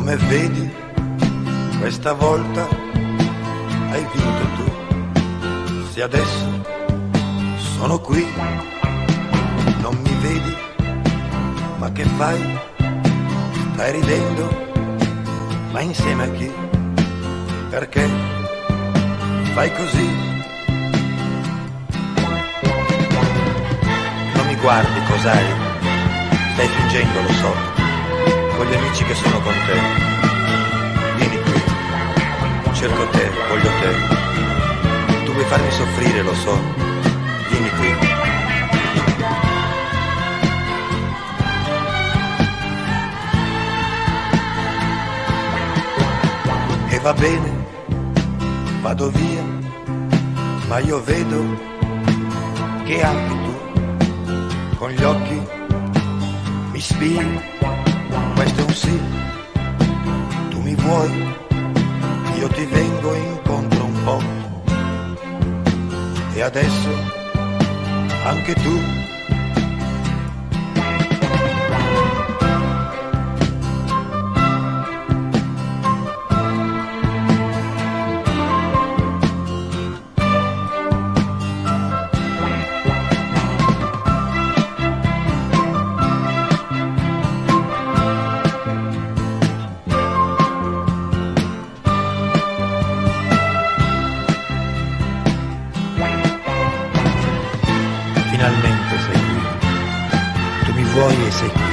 Come vedi, questa volta hai vinto tu. Se adesso sono qui, non mi vedi, ma che fai? Stai ridendo, ma insieme a chi? Perché fai così? Non mi guardi, cos'hai? Stai fingendo, lo so, con gli amici che sono con te. Vieni qui, cerco te, voglio te. Tu vuoi farmi soffrire, lo so, vieni qui. E va bene, vado via, ma io vedo che anche tu, con gli occhi, mi spii. Questo è un sì, tu mi vuoi, io ti vengo incontro un po'. E adesso anche tu. Finalmente sei qui, tu mi vuoi e sei qui.